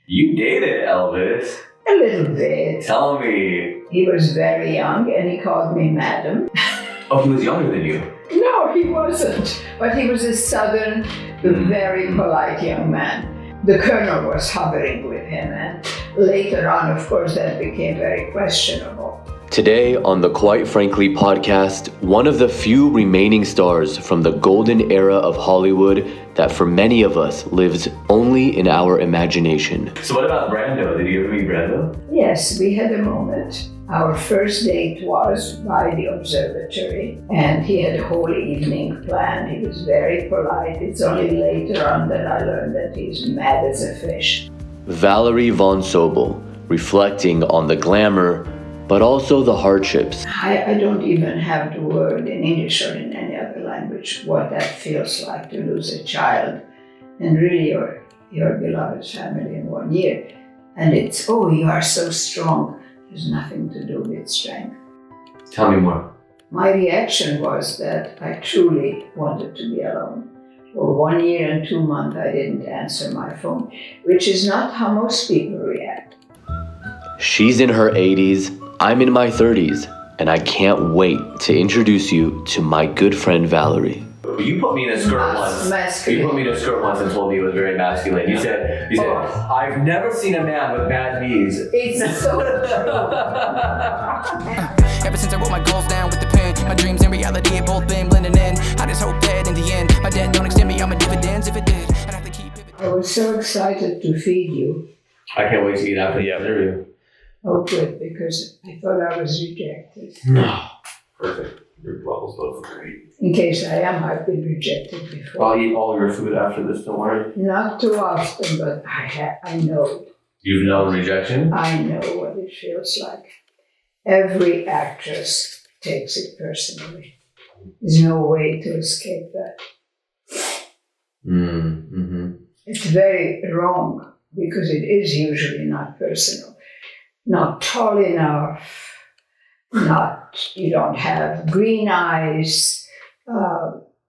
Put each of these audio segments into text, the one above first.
You dated Elvis? A little bit. Tell me. He was very young and he called me madam. Oh, he was younger than you? No, he wasn't. But he was a southern, very polite young man. The colonel was hovering with him, and later on, of course, that became very questionable. Today on the Quite Frankly podcast, one of the few remaining stars from the golden era of Hollywood that for many of us lives only in our imagination. So what about Brando? Did you ever meet Brando? Yes, we had a moment. Our first date was by the observatory, and he had a whole evening planned. He was very polite. It's only later on that I learned that he's mad as a fish. Valerie Sobel, reflecting on the glamour, but also the hardships. I don't even have the word in English or in any other language what that feels like to lose a child and really your beloved family in 1 year. And it's, oh, you are so strong. There's nothing to do with strength. Tell me more. My reaction was that I truly wanted to be alone. For 1 year and 2 months, I didn't answer my phone, which is not how most people react. She's in her 80s, I'm in my 30s, and I can't wait to introduce you to my good friend Valerie. You put me in a skirt once. Masculine. You put me in a skirt once and told me it was very masculine. You said, I've never seen a man with bad knees. It's so true. Ever since I wrote my goals down with the pen, my dreams and reality have both been blending in. I just hope that in the end, my debt don't extend me all my dividends. If it did, I'd have to keep it. I was so excited to feed you. I can't wait to eat after the interview. Oh, good, because I thought I was rejected. Perfect. Your levels look great. In case I am, I've been rejected before. I'll eat all your food after this, don't worry. Not too often, but I know. You've known rejection? I know what it feels like. Every actress takes it personally. There's no way to escape that. Mm-hmm. It's very wrong because it is usually not personal. Not tall enough, you don't have green eyes,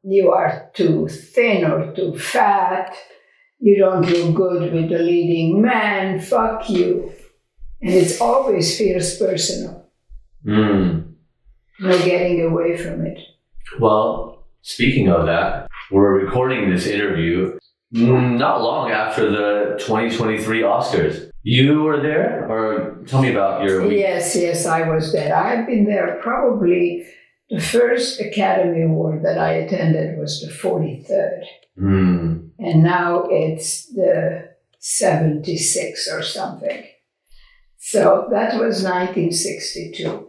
you are too thin or too fat, you don't look good with the leading man, fuck you. And it always feels personal. No getting away from it. Well, speaking of that, we're recording this interview not long after the 2023 Oscars. You were there, or tell me about your week. Yes, I was there. I've been there probably. The first Academy Award that I attended was the 43rd. And now it's the 76th or something. So that was 1962.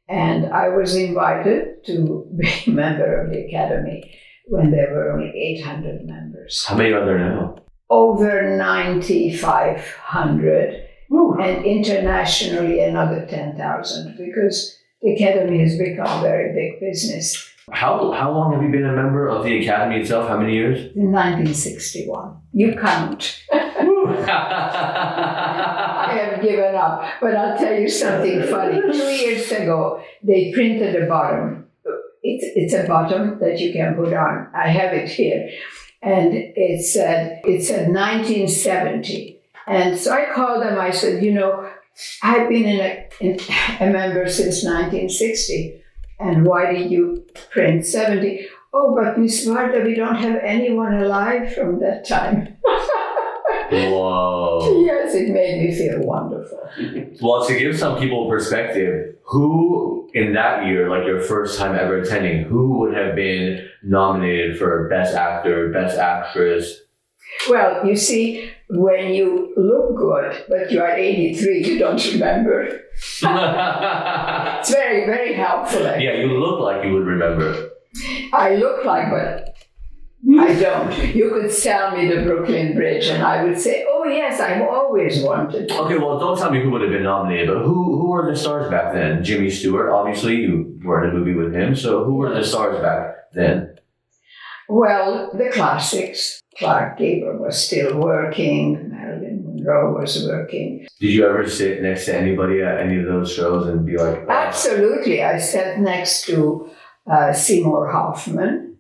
And I was invited to be a member of the Academy when there were only 800 members. How many are there now? Over 9,500, and internationally another 10,000, because the Academy has become a very big business. How long have you been a member of the Academy itself? How many years? In 1961. You count. I have given up. But I'll tell you something funny. 2 years ago, they printed a bottom. It's a bottom that you can put on. I have it here. And it said 1970. And so I called them, I said, I've been a member since 1960. And why did you print 70? Oh, but Miss Varda, we don't have anyone alive from that time. Whoa. Yes, it made me feel wonderful. Well, to give some people perspective, who in that year, like your first time ever attending, who would have been nominated for Best Actor, Best Actress? Well, you see, when you look good, but you are 83, you don't remember. It's very, very helpful. Yeah, you look like you would remember. I look like, but I don't. You could sell me the Brooklyn Bridge and I would say, oh yes, I've always wanted. Okay, well, don't tell me who would have been nominated, but who were the stars back then? Jimmy Stewart, obviously, you were in a movie with him, so who were the stars back then? Well, the classics. Clark Gable was still working, Marilyn Monroe was working. Did you ever sit next to anybody at any of those shows and be like, oh. Absolutely. I sat next to Seymour Hoffman.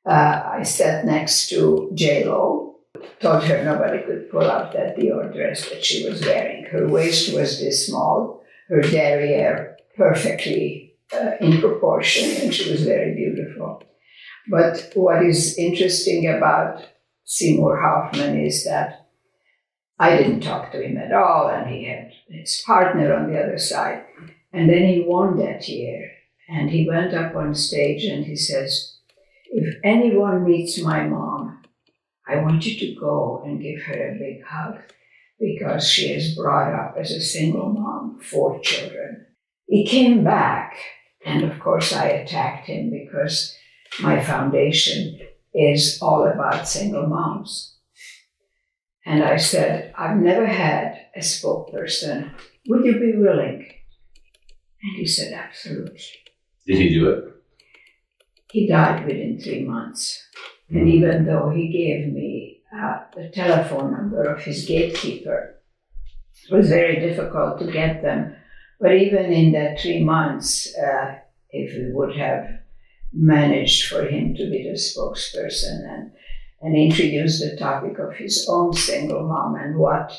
I sat next to J-Lo. told her nobody could pull out that Dior dress that she was wearing. Her waist was this small, her derriere perfectly in proportion, and she was very beautiful. But what is interesting about Seymour Hoffman is that I didn't talk to him at all, and he had his partner on the other side. And then he won that year, and he went up on stage and he says, "If anyone meets my mom, I want you to go and give her a big hug, because she is brought up as a single mom, 4 children." He came back, and of course I attacked him because my foundation is all about single moms. And I said, "I've never had a spokesperson. Would you be willing?" And he said, "Absolutely." Did he do it? He died within 3 months. And even though he gave me the telephone number of his gatekeeper, it was very difficult to get them. But even in that 3 months, if we would have managed for him to be the spokesperson and introduce the topic of his own single mom and what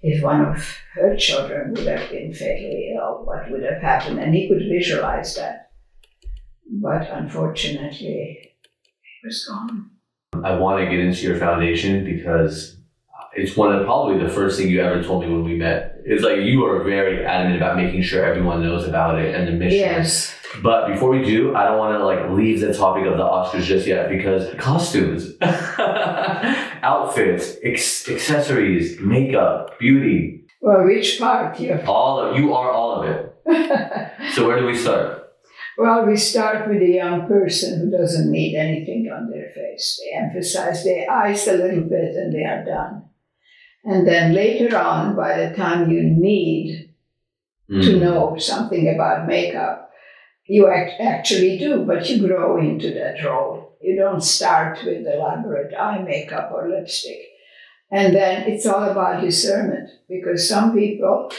if one of her children would have been fatally ill, what would have happened, and he could visualize that. But unfortunately, he was gone. I want to get into your foundation because it's one of probably the first thing you ever told me when we met. It's like you are very adamant about making sure everyone knows about it and the mission. Yes. But before we do, I don't want to leave the topic of the Oscars just yet, because costumes, outfits, accessories, makeup, beauty. Well, which part? You are all of it. So where do we start? Well, we start with a young person who doesn't need anything on their face. They emphasize their eyes a little bit and they are done. And then later on, by the time you need to know something about makeup, you actually do, but you grow into that role. You don't start with elaborate eye makeup or lipstick. And then it's all about discernment, because some people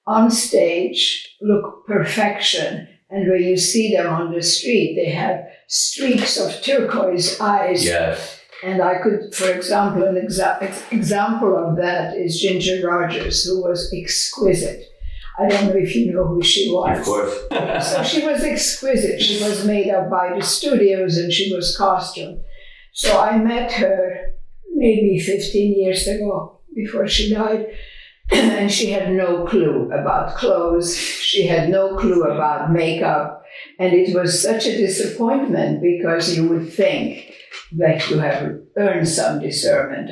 on stage look perfection, and when you see them on the street, they have streaks of turquoise eyes. Yes. And I could, for example, an example of that is Ginger Rogers, who was exquisite. I don't know if you know who she was. Of course. So she was exquisite. She was made up by the studios and she was costumed. So I met her maybe 15 years ago before she died. And she had no clue about clothes. She had no clue about makeup. And it was such a disappointment, because you would think that you have earned some discernment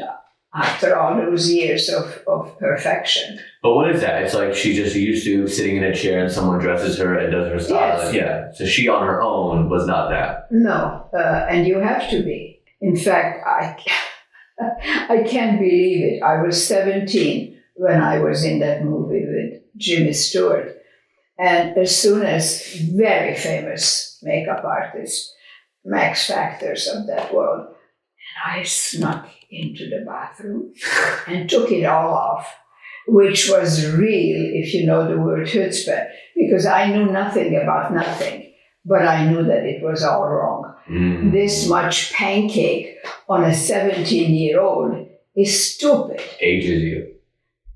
after all those years of perfection. But what is that? It's like she's just used to sitting in a chair and someone dresses her and does her style. Yes. Yeah. So she on her own was not that. No, and you have to be. In fact, I can't believe it. I was 17 when I was in that movie with Jimmy Stewart. And as soon as very famous makeup artists, Max Factors of that world, and I snuck into the bathroom and took it all off, which was real, if you know the word chutzpah, because I knew nothing about nothing, but I knew that it was all wrong. This much pancake on a 17-year-old is stupid. Ages you.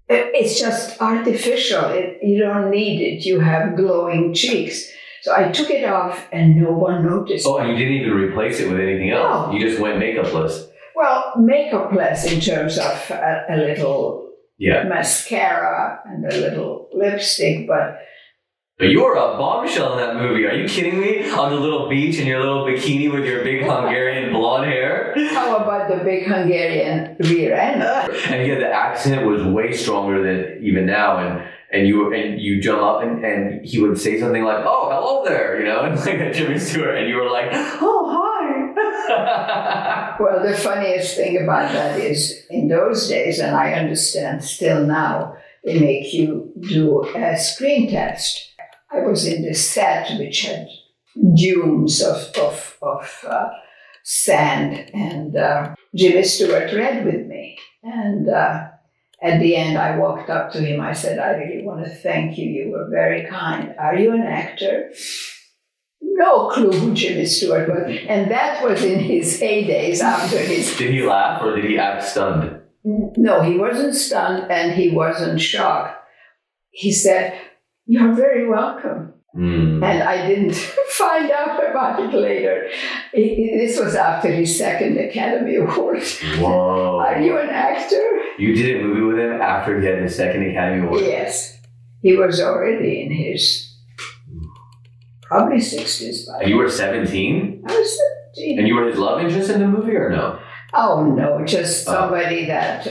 It's just artificial. You don't need it. You have glowing cheeks. So I took it off and no one noticed. Oh, and you didn't even replace it with anything else? No. You just went makeupless? Well, makeupless in terms of a little mascara and a little lipstick, but you were a bombshell in that movie. Are you kidding me? On the little beach in your little bikini with your big Hungarian blonde hair? How about the big Hungarian rear end? And yeah, the accent was way stronger than even now. And you jump up and he would say something like, "Oh, hello there," and like that Jimmy Stewart, and you were like, "Oh, hi." Well, the funniest thing about that is, in those days, and I understand still now, they make you do a screen test. I was in this set which had dunes of sand, and Jimmy Stewart read with me. And at the end, I walked up to him. I said, "I really want to thank you. You were very kind. Are you an actor?" No clue who Jimmy Stewart was. And that was in his heydays after his... Did he laugh or did he act stunned? No, he wasn't stunned and he wasn't shocked. He said, "You're very welcome." And I didn't find out about it later. This was after his second Academy Award. Whoa. Are you an actor? You did a movie with him after he had his second Academy Award? Yes. He was already in his probably 60s. And you were 17? I was 17. And you were his love interest in the movie or no? Oh, no, just somebody that,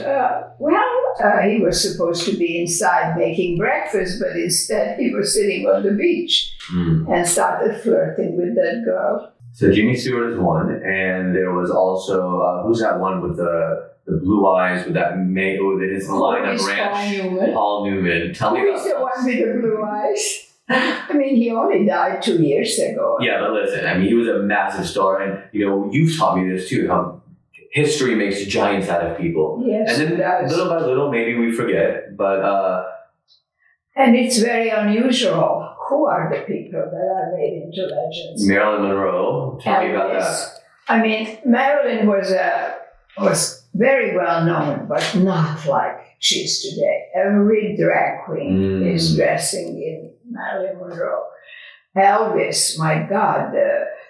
he was supposed to be inside making breakfast, but instead he was sitting on the beach and started flirting with that girl. So Jimmy Stewart is one, and there was also, who's that one with the blue eyes with that his line of ranch? Paul Newman. Tell me about Who's the one with the blue eyes? I mean, he only died 2 years ago. Yeah, but listen, I mean, he was a massive star, and, you've taught me this too, how history makes giants out of people. Yes, and then it does. Little by little, maybe we forget, but... and it's very unusual. Who are the people that are made into legends? Marilyn Monroe. Tell me about that. I mean, Marilyn was very well known, but not like she is today. Every drag queen is dressing in Marilyn Monroe. Elvis, my God,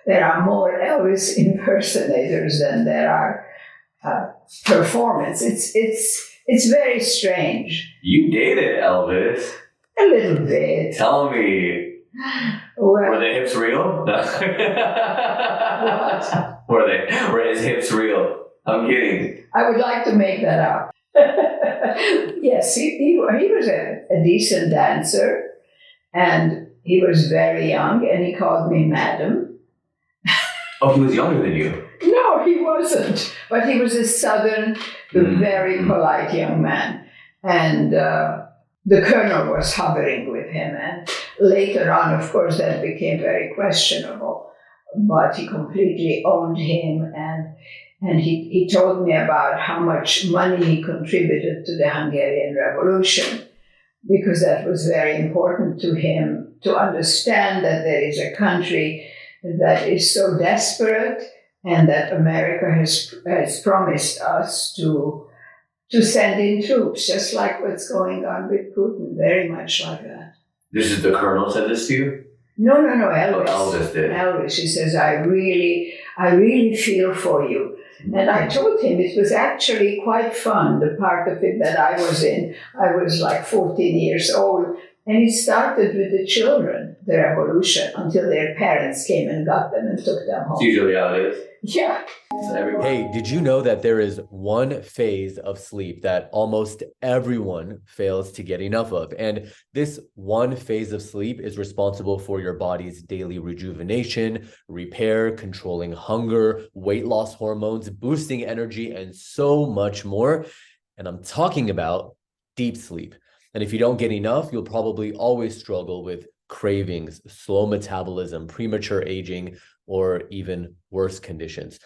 there are more Elvis impersonators than there are performance. It's very strange. You dated Elvis. A little bit. Tell me. Well, were the hips real? No. What? Were his hips real? I'm kidding. I would like to make that up. Yes, he was a decent dancer, and he was very young, and he called me madam. Oh, he was younger than you? No, he wasn't. But he was a southern, very polite young man. And the colonel was hovering with him. And later on, of course, that became very questionable. But he completely owned him. And he told me about how much money he contributed to the Hungarian Revolution, because that was very important to him to understand that there is a country that is so desperate, and that America has promised us to send in troops, just like what's going on with Putin, very much like that. This is the colonel said this to you? No, Elvis. Oh, Elvis did. Elvis, he says, I really feel for you. And I told him it was actually quite fun, the part of it that I was in. I was like 14 years old. And it started with the children, the revolution, until their parents came and got them and took them home. It's usually how it is. Yeah. Hey, did you know that there is one phase of sleep that almost everyone fails to get enough of? And this one phase of sleep is responsible for your body's daily rejuvenation, repair, controlling hunger, weight loss hormones, boosting energy, and so much more. And I'm talking about deep sleep. And if you don't get enough, you'll probably always struggle with cravings, slow metabolism, premature aging, or even worse conditions.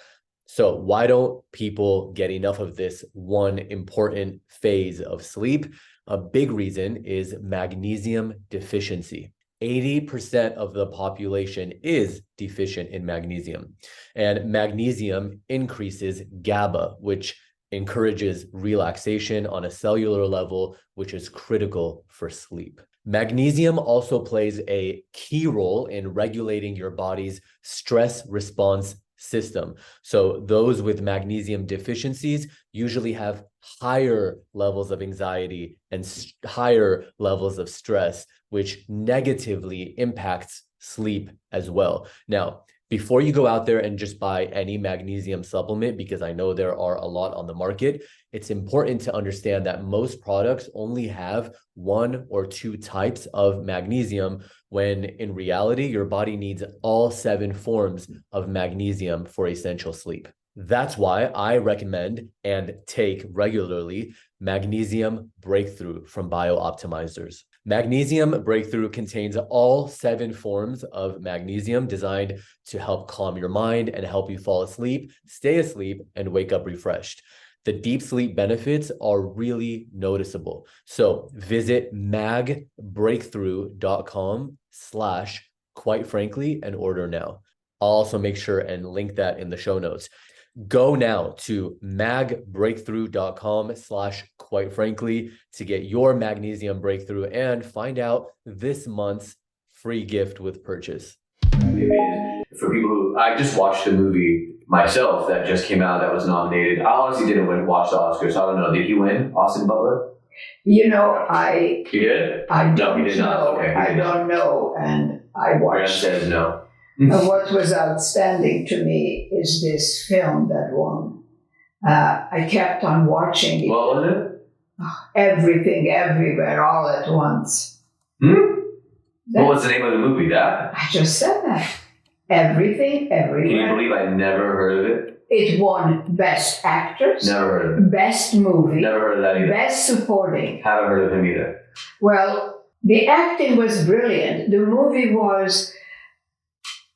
So why don't people get enough of this one important phase of sleep? A big reason is magnesium deficiency. 80% of the population is deficient in magnesium, and magnesium increases GABA, which encourages relaxation on a cellular level, which is critical for sleep. Magnesium also plays a key role in regulating your body's stress response system. So those with magnesium deficiencies usually have higher levels of anxiety and higher levels of stress, which negatively impacts sleep as well. Now, before you go out there and just buy any magnesium supplement, because I know there are a lot on the market, it's important to understand that most products only have 1 or 2 types of magnesium, when in reality, your body needs all 7 forms of magnesium for essential sleep. That's why I recommend and take regularly Magnesium Breakthrough from BioOptimizers. Magnesium Breakthrough contains all 7 forms of magnesium designed to help calm your mind and help you fall asleep, stay asleep, and wake up refreshed. The deep sleep benefits are really noticeable. So visit magbreakthrough.com/quite frankly and order now. I'll also make sure and link that in the show notes. Go now to magbreakthrough.com/quite-frankly to get your Magnesium Breakthrough and find out this month's free gift with purchase. For people who, I just watched a movie myself that just came out that was nominated. I honestly didn't watch the Oscars, so I don't know. Did he win? Austin Butler? You know, He did? I No, don't he did not. know. Okay, he I did not. don't know, and I Graham watched it. says no. And what was outstanding to me is this film that won. I kept on watching it. What was it? Everything, everywhere, all at once. What was the name of the movie? That? I just said that. Everything, Can you everywhere. believe I never heard of it? It won Best Actress, Never heard of it. Best Movie, Never heard of that either. Best Supporting. Haven't heard of him either. Well, the acting was brilliant. The movie was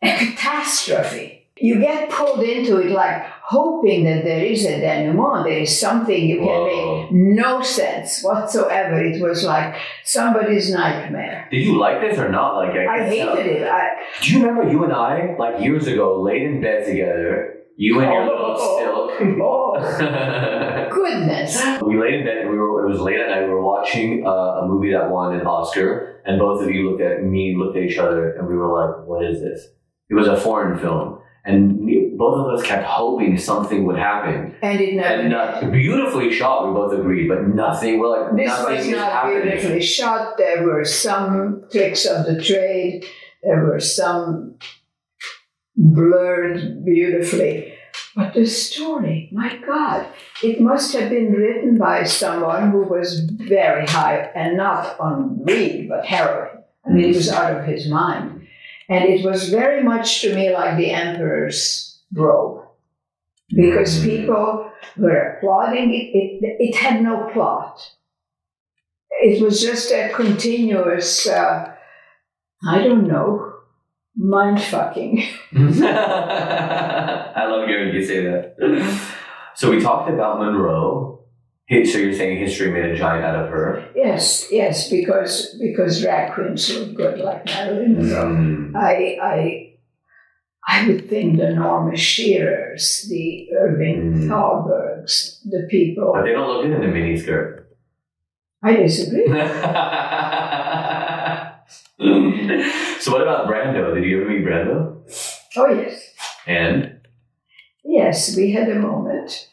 a catastrophe. You get pulled into it like hoping that there is a denouement, there is something you can Whoa. make no sense whatsoever. It was like somebody's nightmare. Did you like this or not? Like I hated it. Do you remember you and I, like years ago, laid in bed together? You and your little silk. Oh, goodness. We laid in bed. It was late at night. We were watching a movie that won an Oscar, and both of you looked at each other, and we were like, "What is this?" It was a foreign film, and both of us kept hoping something would happen. And it never did. Beautifully shot. We both agreed, but nothing. We're like, This nothing was is not happening. beautifully shot. There were some tricks of the trade. There were some blurred beautifully. But the story, my God, it must have been written by someone who was very high, and not on weed, but heroin. I mean, he was out of his mind. And it was very much to me like the Emperor's Robe. Because people were applauding it. It had no plot. It was just a continuous, I don't know, mind-fucking. I love hearing you say that. So we talked about Monroe. So you're saying history made a giant out of her? Yes, because drag queens look good like Marilyn Monroe. I would think the Norma Shearers, the Irving Thalbergs, the people. But they don't look good in a miniskirt. I disagree. So what about Brando? Did you ever meet Brando? Oh, yes. And? Yes, we had a moment.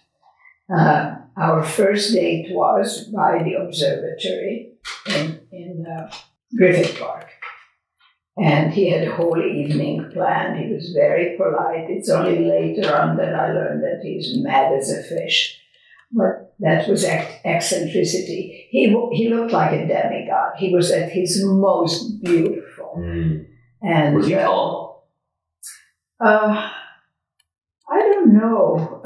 Our first date was by the observatory in Griffith Park. And he had a whole evening planned. He was very polite. It's only later on that I learned that he's mad as a fish. But that was eccentricity. He looked like a demigod. He was at his most beautiful. And was he tall? I don't know.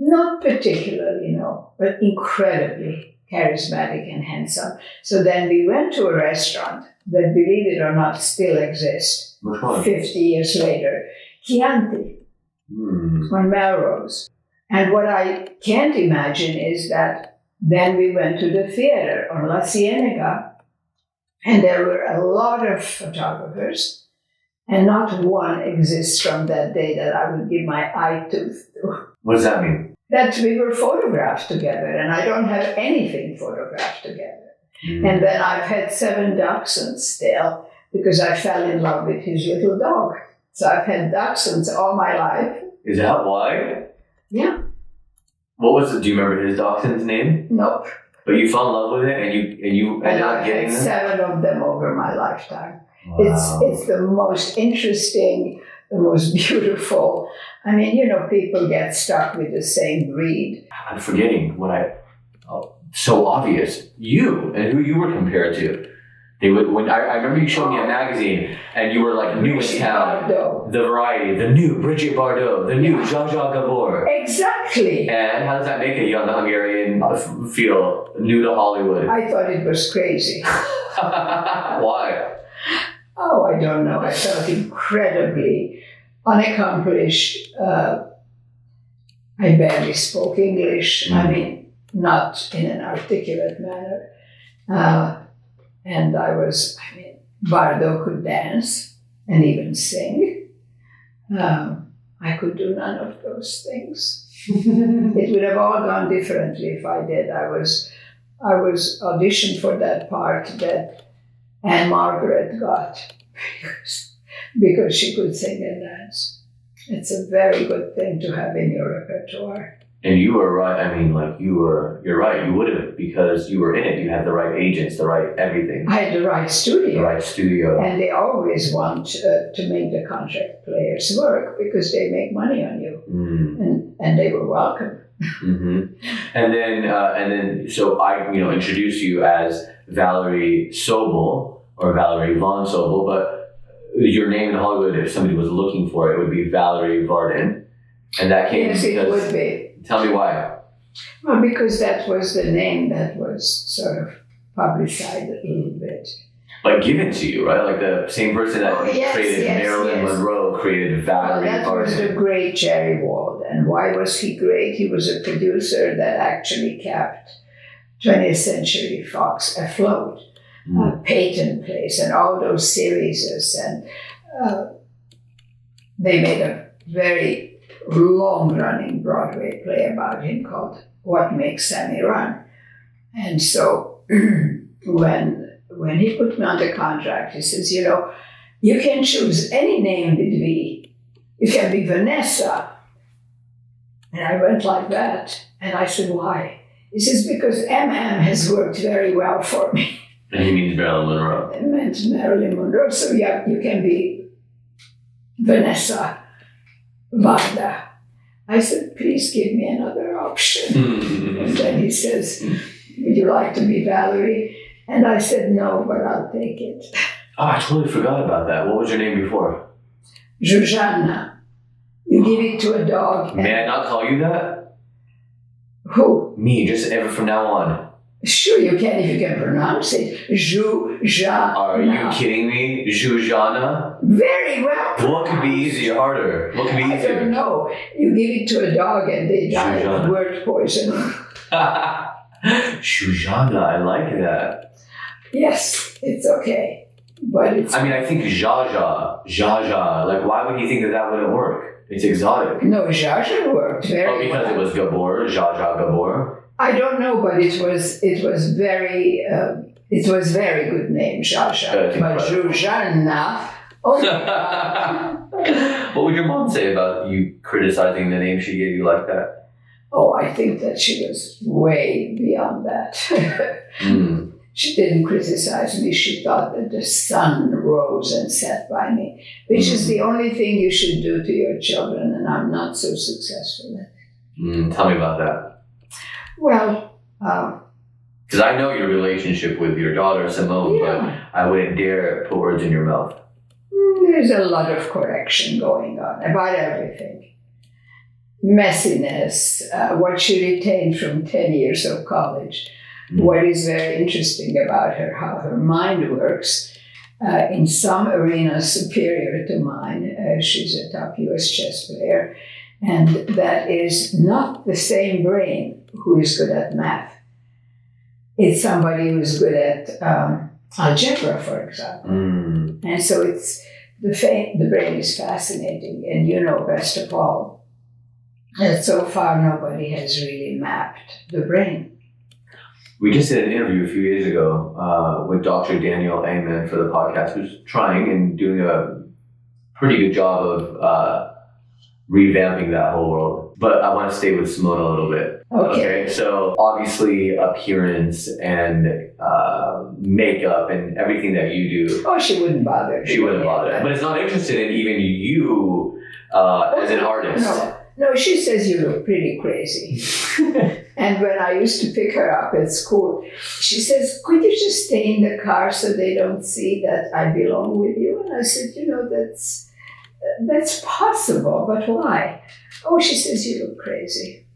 Not particularly, but incredibly charismatic and handsome. So then we went to a restaurant that, believe it or not, still exists. Which one? 50 years later. Chianti on Melrose. And what I can't imagine is that then we went to the theater on La Cienega, and there were a lot of photographers, and not one exists from that day that I would give my eye tooth to. What does that mean? That we were photographed together, and I don't have anything photographed together. And then I've had 7 dachshunds still, because I fell in love with his little dog. So I've had dachshunds all my life. Is that why? Yeah. What was it? Do you remember his dachshund's name? Nope. But you fell in love with it, and you ended up I've getting had them? 7 of them over my lifetime. Wow. It's the most interesting, the most beautiful. I mean, people get stuck with the same breed. I'm forgetting so obvious. You and who you were compared to. They would I remember you showed me a magazine, and you were like new in town. Bardot. The Variety, the new Brigitte Bardot, the new Zsa Gabor. Exactly. And how does that make a young Hungarian feel new to Hollywood? I thought it was crazy. Why? Oh, I don't know. I felt incredibly unaccomplished. I barely spoke English. I mean, not in an articulate manner. And Bardot could dance and even sing. I could do none of those things. It would have all gone differently if I did. I was auditioned for that part that Anne Margaret got because she could sing and dance. It's a very good thing to have in your repertoire. And you were right. I mean, like you're right. You would have, because you were in it. You had the right agents, the right everything. I had the right studio. The right studio. And they always want to make the contract players work because they make money on you. And they were welcome. Mm-hmm. And then, so I, introduced you as Valerie Sobel or Valerie von Sobel, but your name in Hollywood, if somebody was looking for it, would be Valerie Varden. And that came because... Yes, it would be. Tell me why. Well, because that was the name that was sort of publicized a little bit. But given to you, right? Like the same person that created Marilyn Monroe created Valerie Varden. That was the great Jerry Wald. And why was he great? He was a producer that actually kept 20th Century Fox afloat. Peyton Place and all those series. And they made a very long-running Broadway play about him called What Makes Sammy Run. And so when he put me on the contract, he says, you can choose any name with V. You can be Vanessa. And I went like that. And I said, why? He says, because MM has worked very well for me. And he means Marilyn Monroe. It meant Marilyn Monroe. So yeah, you can be Vanessa Vanda. I said, please give me another option. And then he says, would you like to be Valerie? And I said, no, but I'll take it. Oh, I totally forgot about that. What was your name before? Zsuzsanna. You give it to a dog. May I not call you that? Who? Me, just ever from now on. Sure, you can if you can pronounce it. Zsuzsanna. Are you kidding me? Zsuzsanna? Very well. What could be easier, harder? What could be easier? I don't know. You give it to a dog and they die of word poisoning. Zsuzsanna, I like that. Yes, it's okay. But it's... I mean, I think Zsa. Like, why would you think that wouldn't work? It's exotic. No, Zsa worked very well. Oh, because it was Gabor, Zsa Gabor? I don't know, but it was very good name, Zsa. But Zsuzsanna. What would your mom say about you criticizing the name she gave you like that? Oh, I think that she was way beyond that. She didn't criticize me. She thought that the sun rose and set by me, which is the only thing you should do to your children, and I'm not so successful at it. Tell me about that. Well, because I know your relationship with your daughter, Simone, but I wouldn't dare put words in your mouth. There's a lot of correction going on about everything. Messiness, what she retained from 10 years of college. What is very interesting about her, how her mind works, in some arenas superior to mine. She's a top US chess player, and that is not the same brain who is good at math. It's somebody who's good at algebra, for example. And so it's the brain is fascinating, and you know best of all that so far nobody has really mapped the brain. We just did an interview a few years ago with Dr. Daniel Amen for the podcast, who's trying and doing a pretty good job of revamping that whole world. But I want to stay with Simone a little bit. Okay. So obviously appearance and makeup and everything that you do. Oh, she wouldn't bother. She wouldn't bother. But it's not interested in even you as an artist. No, she says you look pretty crazy. And when I used to pick her up at school, she says, could you just stay in the car so they don't see that I belong with you? And I said, that's possible, but why? Oh, she says, you look crazy.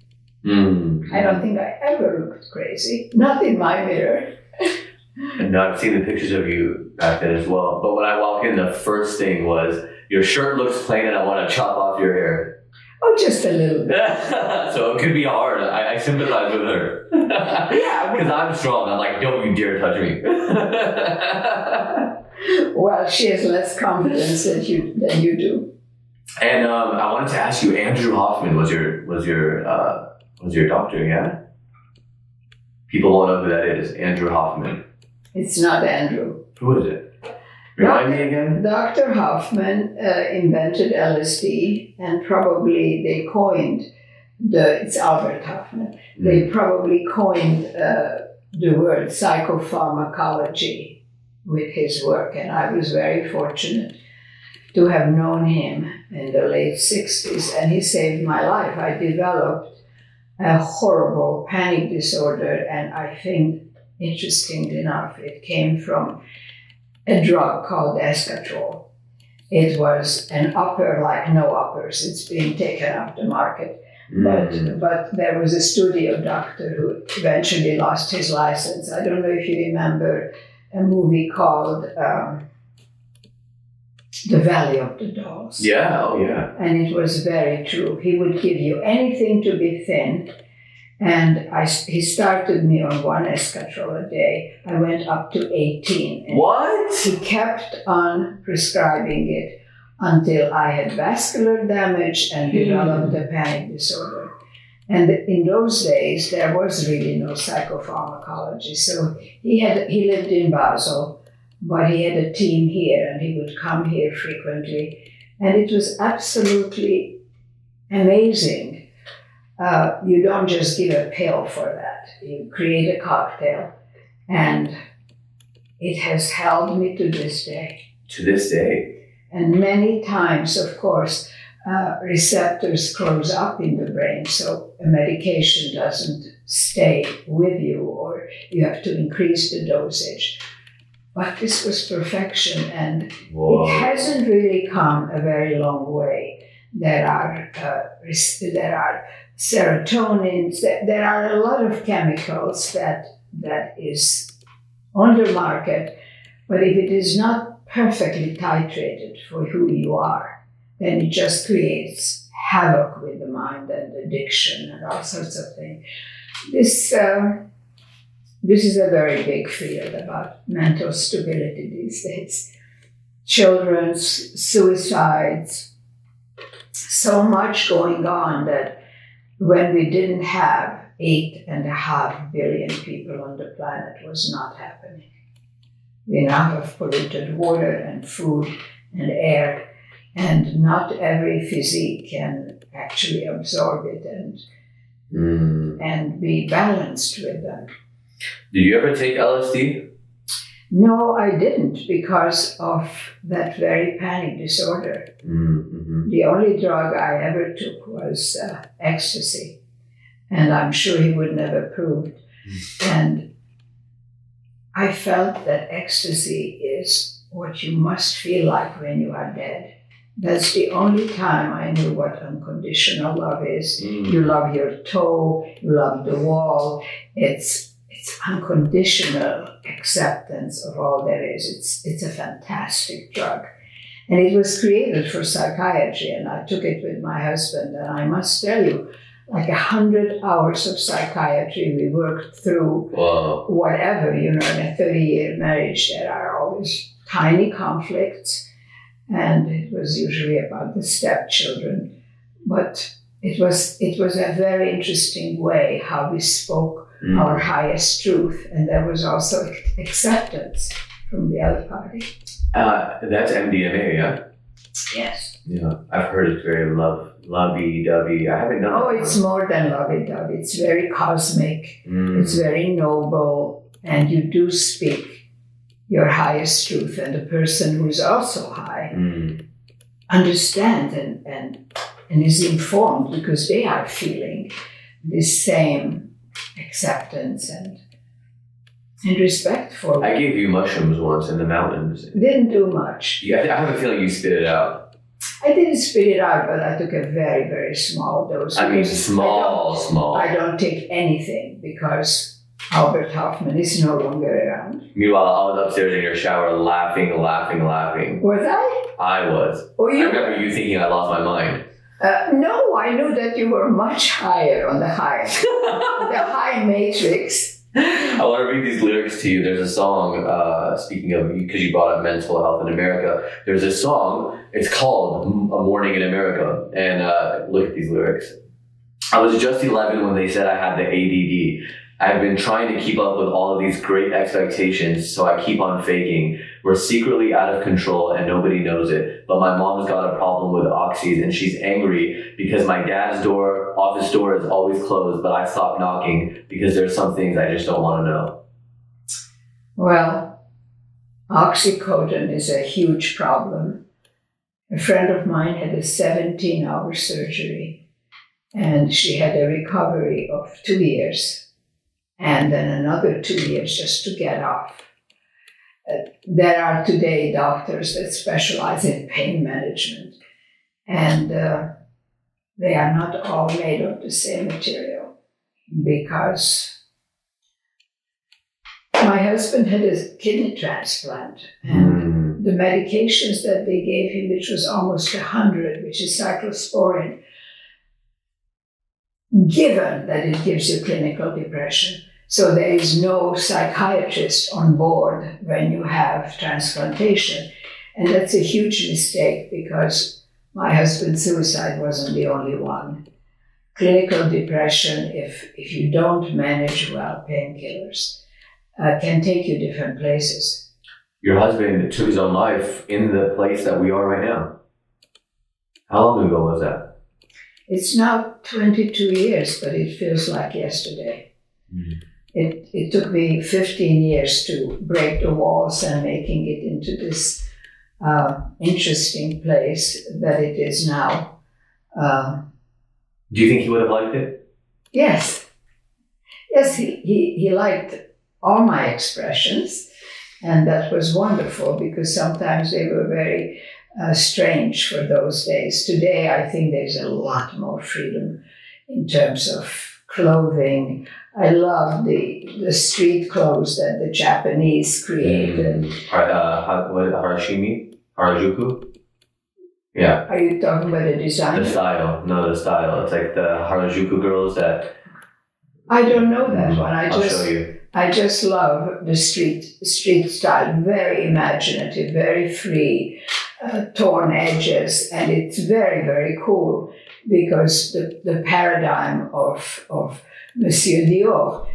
I don't think I ever looked crazy. Not in my mirror. And I've seen the pictures of you back then as well. But when I walked in, the first thing was, your shirt looks plain and I want to chop off your hair. Oh, just a little bit. So it could be hard. I sympathize with her. Yeah. Because I'm strong. I'm like, don't you dare touch me. Well, she has less confidence than you do. And I wanted to ask you, Andrew Hoffman was your doctor, yeah? People won't know who that is. Andrew Hoffman. It's not Andrew. Who is it? Remind me again. Dr. Hoffman invented LSD, and probably they coined it's Albert Hoffman. They probably coined the word psychopharmacology with his work, and I was very fortunate to have known him in the late 60s, and he saved my life. I developed a horrible panic disorder, and I think, interestingly enough, it came from a drug called escatrol. It was an upper like no uppers. It's been taken off the market. But there was a studio doctor who eventually lost his license. I don't know if you remember a movie called The Valley of the Dolls. Yeah, oh yeah. And it was very true. He would give you anything to be thin. And he started me on 1 escatrol a day. I went up to 18. And what? He kept on prescribing it until I had vascular damage and developed a panic disorder. And in those days, there was really no psychopharmacology. So he lived in Basel, but he had a team here, and he would come here frequently. And it was absolutely amazing. You don't just give a pill for that. You create a cocktail, and it has held me to this day. To this day. And many times, of course, receptors close up in the brain, so a medication doesn't stay with you, or you have to increase the dosage. But this was perfection, and Whoa. It hasn't really come a very long way. There are serotonins, there are a lot of chemicals that is on the market, but if it is not perfectly titrated for who you are, then it just creates havoc with the mind and addiction and all sorts of things. This is a very big field about mental stability these days. Children's suicides, so much going on that when we didn't have 8.5 billion people on the planet was not happening. We now have polluted water and food and air, and not every physique can actually absorb it and be balanced with them. Did you ever take LSD? No, I didn't, because of that very panic disorder. Mm-hmm. The only drug I ever took was ecstasy, and I'm sure he would have approved. And I felt that ecstasy is what you must feel like when you are dead. That's the only time I knew what unconditional love is. You love your toe, you love the wall. It's unconditional acceptance of all there is. It's a fantastic drug. And it was created for psychiatry, and I took it with my husband, and I must tell you, like 100 hours of psychiatry, we worked through whatever, in a 30-year marriage, there are always tiny conflicts, and it was usually about the stepchildren. But it was a very interesting way how we spoke our highest truth, and there was also acceptance from the other party. That's MDMA, yeah? Yes. Yeah, I've heard it's very lovey-dovey. I haven't done it. Oh, it's more than lovey-dovey. It's very cosmic. It's very noble, and you do speak your highest truth, and the person who's also high understands and is informed, because they are feeling this same acceptance and respect for I gave you mushrooms once in the mountains. Didn't do much. Yeah, I have a feeling you spit it out. I didn't spit it out, but I took a very, very small dose. I mean, small. I don't take anything because Albert Hoffman is no longer around. Meanwhile, I was upstairs in your shower laughing. Was I? I was. Oh, I remember you thinking I lost my mind. No, I knew that you were much higher on the high matrix. I want to read these lyrics to you. There's a song, speaking of, because you brought up mental health in America, there's a song, it's called A Morning in America. And look at these lyrics. I was just 11 when they said I had the ADD. I've been trying to keep up with all of these great expectations, so I keep on faking. We're secretly out of control and nobody knows it. But my mom's got a problem with oxys and she's angry because my dad's office door is always closed, but I stopped knocking because there's some things I just don't want to know. Well, oxycodone is a huge problem. A friend of mine had a 17-hour surgery and she had a recovery of 2 years. And then another 2 years just to get off. There are today doctors that specialize in pain management, and they are not all made of the same material, because my husband had a kidney transplant, and the medications that they gave him, which was almost 100, which is cyclosporine, given that it gives you clinical depression. So there is no psychiatrist on board when you have transplantation. And that's a huge mistake, because my husband's suicide wasn't the only one. Clinical depression, if you don't manage well painkillers, can take you different places. Your husband took his own life in the place that we are right now. How long ago was that? It's now 22 years, but it feels like yesterday. Mm-hmm. It took me 15 years to break the walls and making it into this interesting place that it is now. Do you think he would have liked it? Yes. Yes, he liked all my expressions, and that was wonderful, because sometimes they were very strange for those days. Today, I think there's a lot more freedom in terms of clothing. I love the street clothes that the Japanese created. Harajuku? Yeah. Are you talking about the design? The style. No, the style. It's like the Harajuku girls that... I don't know that one. I'll show you. I just love the street style. Very imaginative, very free, torn edges, and it's very, very cool, because the paradigm of Monsieur Dior,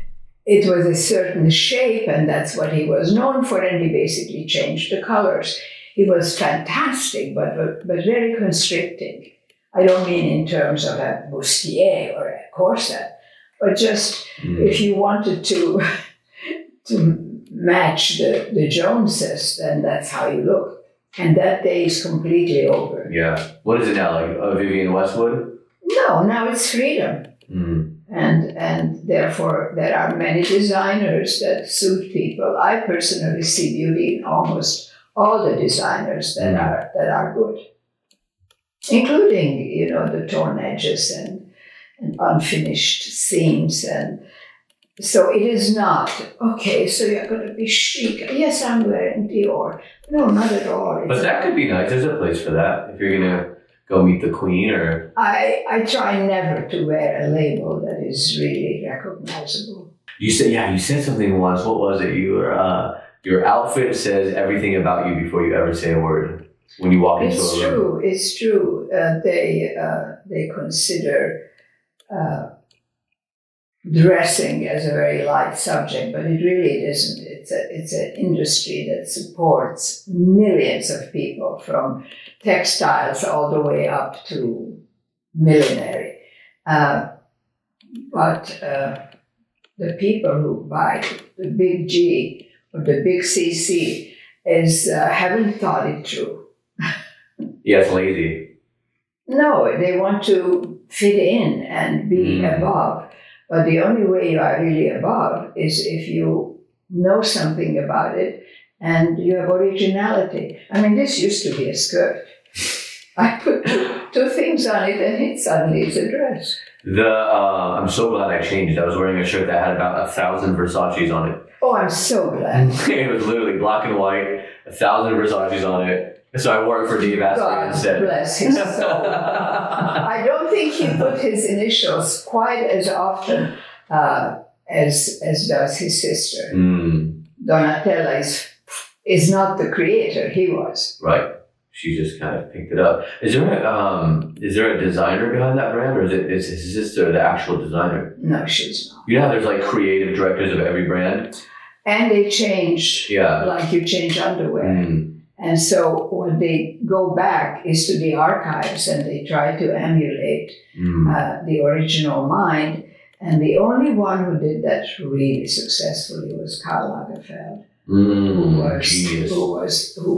it was a certain shape, and that's what he was known for, and he basically changed the colors. He was fantastic, but very constricting. I don't mean in terms of a bustier or a corset, but just if you wanted to match the Joneses, then that's how you look. And that day is completely over. Yeah. What is it now, like Vivienne Westwood? No, now it's freedom. And therefore there are many designers that suit people. I personally see beauty in almost all the designers that are good, including, the torn edges and unfinished seams. And so it is not, okay, so you're going to be chic. Yes, I'm wearing Dior. No, not at all. But that could be nice. There's a place for that. If you're going to go meet the queen, or... I try never to wear a label that is really recognizable. You said something once. What was it? Your outfit says everything about you before you ever say a word when you walk into a room. It's true. They consider dressing as a very light subject, but it really isn't. It's an industry that supports millions of people, from textiles all the way up to millinery. But the people who buy the big G or the big CC haven't thought it through. Yeah, it's lazy. No, they want to fit in and be above. But the only way you are really above is if you know something about it and you have originality. I mean, this used to be a skirt. I put two things on it and it suddenly is a dress. I'm so glad I changed. I was wearing a shirt that had about 1,000 Versace's on it. Oh, I'm so glad. It was literally black and white, 1,000 Versace's on it. So I wore it for Dave Asprey instead. God bless his soul. I don't think he put his initials quite as often as does his sister. Donatella is not the creator, he was. Right. She just kind of picked it up. Is there a designer behind that brand, or is his sister the actual designer? No, she's not. You know how there's like creative directors of every brand? And they change, Yeah. like you change underwear. And so when they go back is to the archives and they try to emulate the original mind. And the only one who did that really successfully was Karl Lagerfeld, who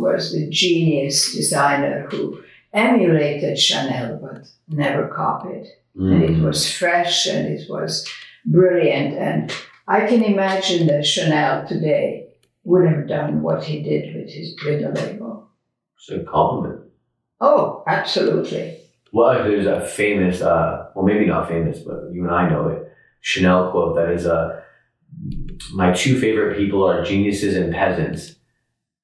was the genius designer who emulated Chanel but never copied. And it was fresh and it was brilliant. And I can imagine that Chanel today would have done what he did with the label. It's a compliment. Oh, absolutely. Well, there's a famous, well, maybe not famous, but you and I know it, Chanel quote that is, my two favorite people are geniuses and peasants,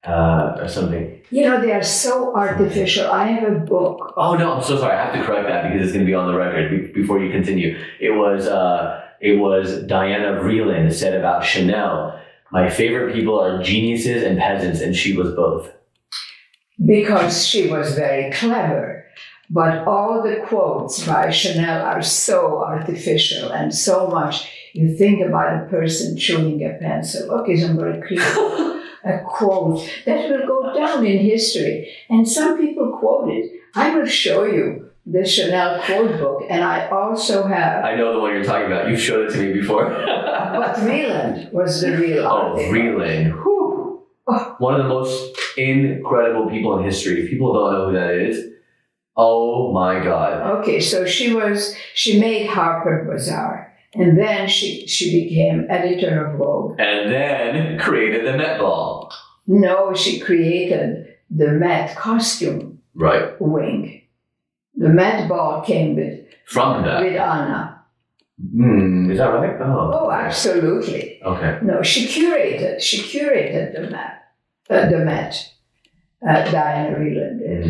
or something. You know, they are so artificial. I have a book. Oh, no, I'm so sorry. I have to correct that because it's going to be on the record before you continue. It was Diana Vreeland said about Chanel, my favorite people are geniuses and peasants, and she was both. Because she was very clever. But all the quotes by Chanel are so artificial and so much. You think about a person chewing a pencil. Okay, so I'm going to create a quote that will go down in history. And some people quote it. I will show you the Chanel quote book, and I also have... I know the one you're talking about. You've showed it to me before. But Vreeland was the real artist. Vreeland. Whew. Oh. One of the most incredible people in history. If people don't know who that is, oh my God. Okay, so she made Harper Bazaar, and then she became editor of Vogue. And then created the Met Ball. No, she created the Met costume wing. The Met Ball came with Anna. Is that right? Oh, absolutely. Okay. No, she curated the Met. Diana Vreeland did.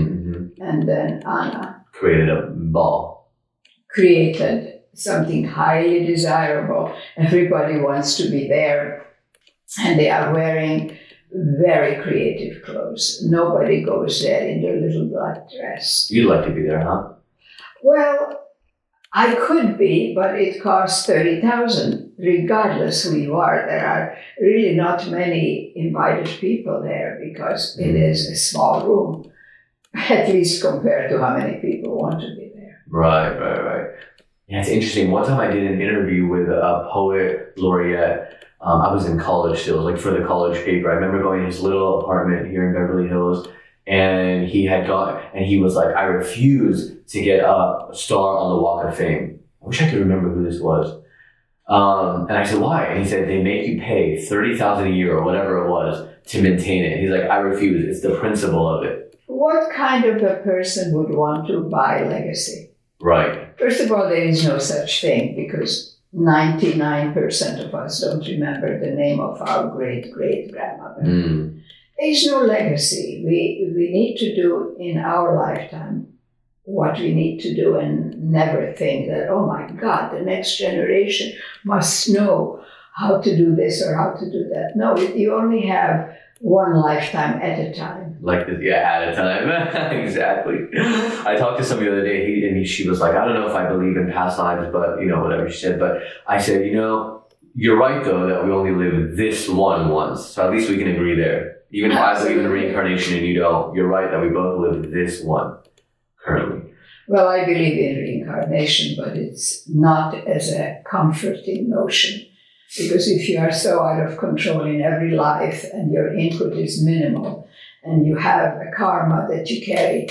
And then Anna created a ball. Created something highly desirable. Everybody wants to be there. And they are wearing very creative clothes. Nobody goes there in their little black dress. You'd like to be there, huh? Well, I could be, but it costs $30,000. Regardless who you are, there are really not many invited people there because it is a small room, at least compared to how many people want to be there. Right. Yeah, it's interesting. One time I did an interview with a poet laureate. I was in college still, like for the college paper. I remember going to his little apartment here in Beverly Hills, and he was like, I refuse to get a star on the Walk of Fame. I wish I could remember who this was. And I said, why? And he said, they make you pay $30,000 a year or whatever it was to maintain it. He's like, I refuse. It's the principle of it. What kind of a person would want to buy legacy? Right. First of all, there is no such thing because 99% of us don't remember the name of our great-great-grandmother. There is no legacy. We need to do in our lifetime what we need to do and never think that, oh my God, the next generation must know how to do this or how to do that. No, you only have one lifetime at a time. Like this, yeah, at a time. Exactly. I talked to somebody the other day, she was like, I don't know if I believe in past lives, but whatever she said. But I said, you're right though that we only live this one once. So at least we can agree there. Even if I believe in reincarnation and you don't, you're right that we both live this one currently. Well, I believe in reincarnation, but it's not as a comforting notion. Because if you are so out of control in every life and your input is minimal and you have a karma that you carry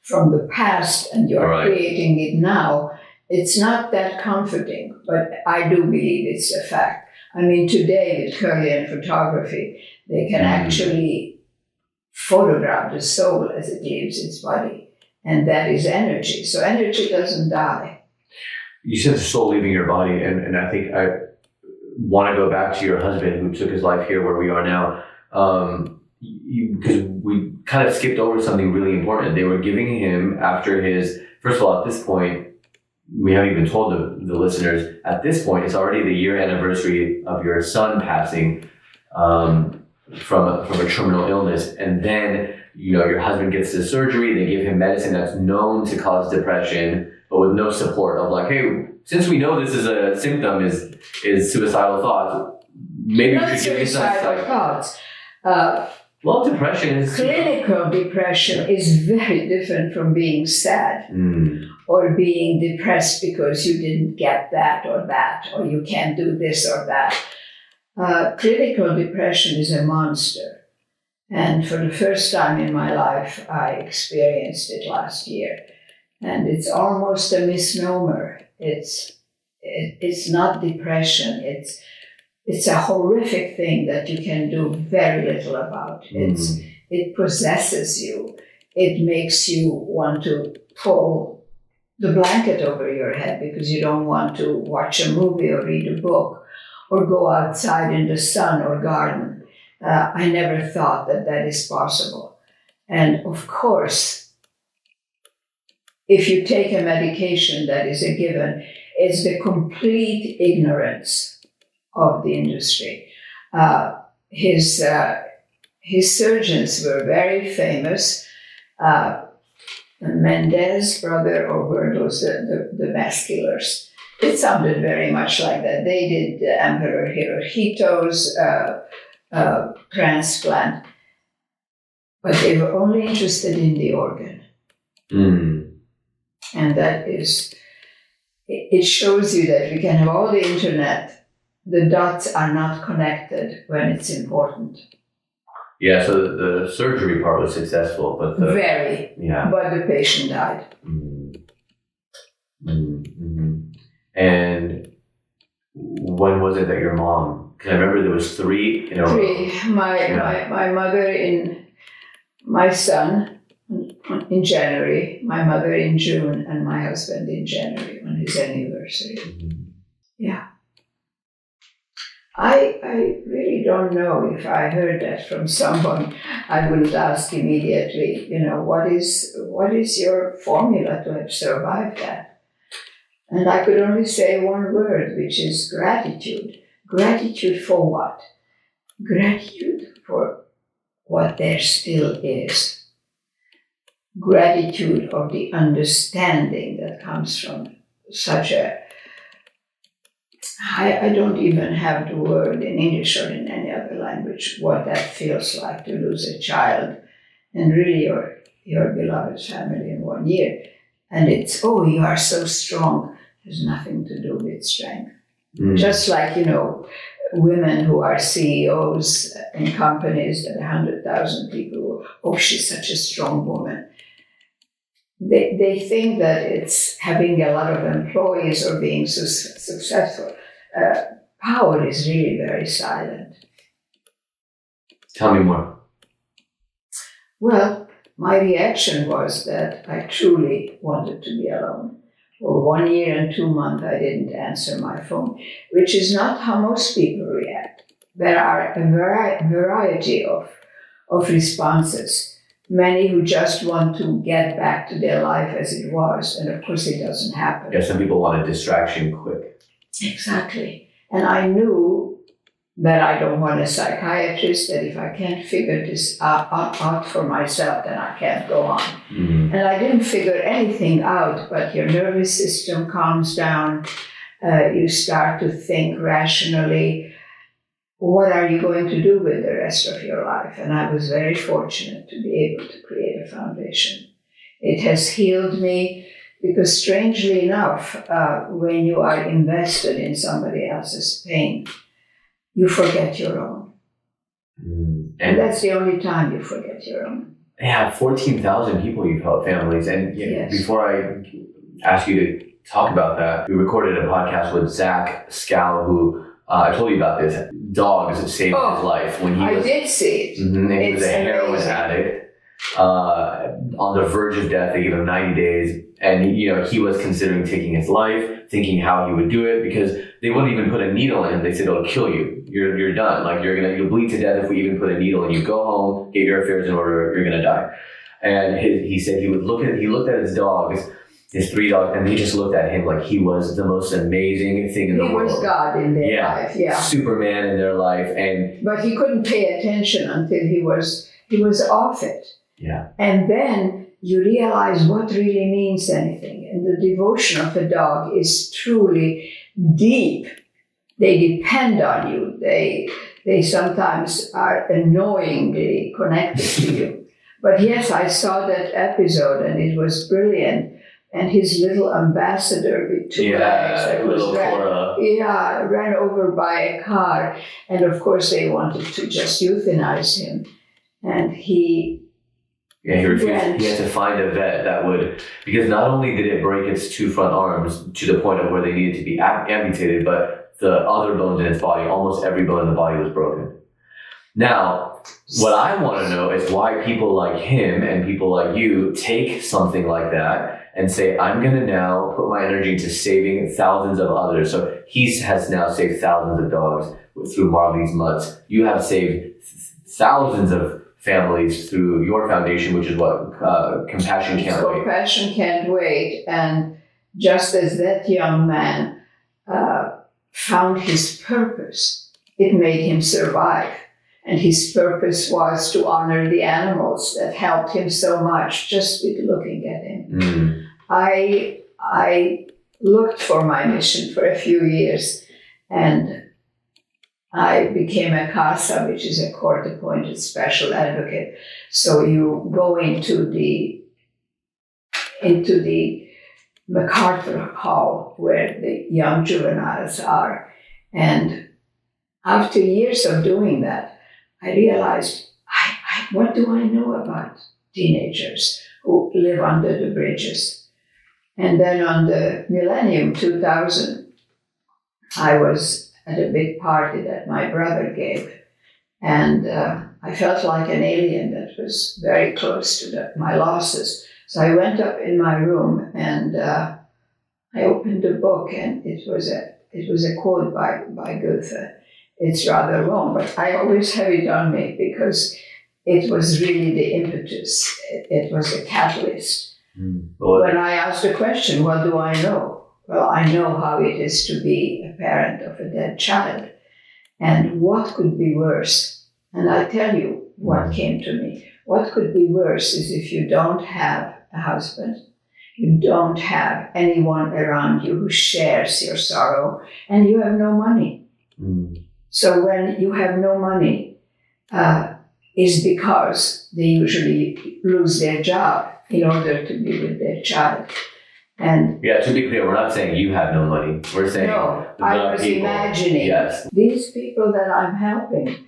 from the past and you're creating it now, it's not that comforting, but I do believe it's a fact. I mean, today with Kirlian photography, they can actually photograph the soul as it leaves its body. And that is energy. So energy doesn't die. You said the soul leaving your body, and I think I want to go back to your husband who took his life here where we are now, because we kind of skipped over something really important. They were giving him, after his, first of all, at this point, we haven't even told the listeners, at this point, it's already the year anniversary of your son passing from a terminal illness. And then, your husband gets the surgery, they give him medicine that's known to cause depression, but with no support of like, hey, since we know this is a symptom is suicidal thoughts, maybe Not we should give you some suicidal thoughts. Well, depression is... Clinical depression is very different from being sad or being depressed because you didn't get that, or you can't do this or that. Clinical depression is a monster. And for the first time in my life, I experienced it last year. And it's almost a misnomer. It's not depression. It's a horrific thing that you can do very little about. It possesses you. It makes you want to pull the blanket over your head because you don't want to watch a movie or read a book or go outside in the sun or garden. I never thought that is possible. And of course, if you take a medication that is a given, it's the complete ignorance of the industry. His surgeons were very famous. Mendez, brother, or were those the mass killers? It sounded very much like that. They did Emperor Hirohito's transplant, but they were only interested in the organ. And that is, it shows you that we can have all the internet, the dots are not connected when it's important. Yeah, so the surgery part was successful, but but the patient died. And when was it that your mom? Because I remember there was three. My mother my son in January, my mother in June, and my husband in January on his anniversary. Yeah. I really don't know if I heard that from someone. I wouldn't ask immediately, what is your formula to have survived that? And I could only say one word, which is gratitude. Gratitude for what? Gratitude for what there still is. Gratitude of the understanding that comes from such I don't even have the word in English or in any other language, what that feels like to lose a child and really your beloved family in 1 year. And it's, you are so strong. There's nothing to do with strength. Just like, women who are CEOs in companies that 100,000 people, she's such a strong woman. They think that it's having a lot of employees or being successful. Power is really very silent. Tell me more. Well, my reaction was that I truly wanted to be alone. For 1 year and 2 months, I didn't answer my phone, which is not how most people react. There are a variety of responses. Many who just want to get back to their life as it was, and of course it doesn't happen. Yeah, some people want a distraction quick. Exactly. And I knew that I don't want a psychiatrist, that if I can't figure this out for myself, then I can't go on. And I didn't figure anything out, but your nervous system calms down. You start to think rationally. What are you going to do with the rest of your life? And I was very fortunate to be able to create a foundation. It has healed me because, strangely enough, when you are invested in somebody else's pain, you forget your own. And that's the only time you forget your own. Yeah, 14,000 people you've helped, families. And yes. Before I ask you to talk about that, we recorded a podcast with Zach Scal, who I told you about this. Dogs saved his life when he was. I did see it. And he was a heroin addict on the verge of death. They gave him 90 days, and he was considering taking his life, thinking how he would do it because they wouldn't even put a needle in him. They said it'll kill you. You're done. Like you'll bleed to death if we even put a needle in you. Go home, get your affairs in order. You're gonna die. And he said he looked at his dogs, his 3 dogs, and they just looked at him like he was the most amazing thing in the world. He was God in their life, Superman in their life, but he couldn't pay attention until he was off it. Yeah. And then you realize what really means anything, and the devotion of a dog is truly deep. They depend on you. They sometimes are annoyingly connected to you. But yes, I saw that episode and it was brilliant. And his little ambassador with 2 legs that was ran over by a car. And of course they wanted to just euthanize him. And he refused. He had to find a vet that would, because not only did it break its 2 front arms to the point of where they needed to be amputated, but the other bones in its body, almost every bone in the body was broken. Now, what I want to know is why people like him and people like you take something like that and say, I'm going to now put my energy into saving thousands of others. So he has now saved thousands of dogs through Marley's Mutts. You have saved thousands of families through your foundation, which is what? Compassion Can't Wait. Compassion Can't Wait. And just as that young man found his purpose, it made him survive. And his purpose was to honor the animals that helped him so much just with looking at him. Mm. I looked for my mission for a few years, and I became a CASA, which is a court-appointed special advocate. So you go into the MacArthur Hall where the young juveniles are. And after years of doing that, I realized, what do I know about teenagers who live under the bridges? And then on the Millennium 2000, I was at a big party that my brother gave. And I felt like an alien that was very close to my losses. So I went up in my room and I opened a book, and it was a quote by Goethe. It's rather long, but I always have it on me because it was really the impetus. It was a catalyst. When I asked the question, what do I know? Well, I know how it is to be a parent of a dead child. And what could be worse? And I tell you what came to me. What could be worse is if you don't have a husband, you don't have anyone around you who shares your sorrow, and you have no money. So when you have no money, is because they usually lose their job in order to be with their child. And to be clear, we're not saying you have no money. We're saying I was people, imagining these people that I'm helping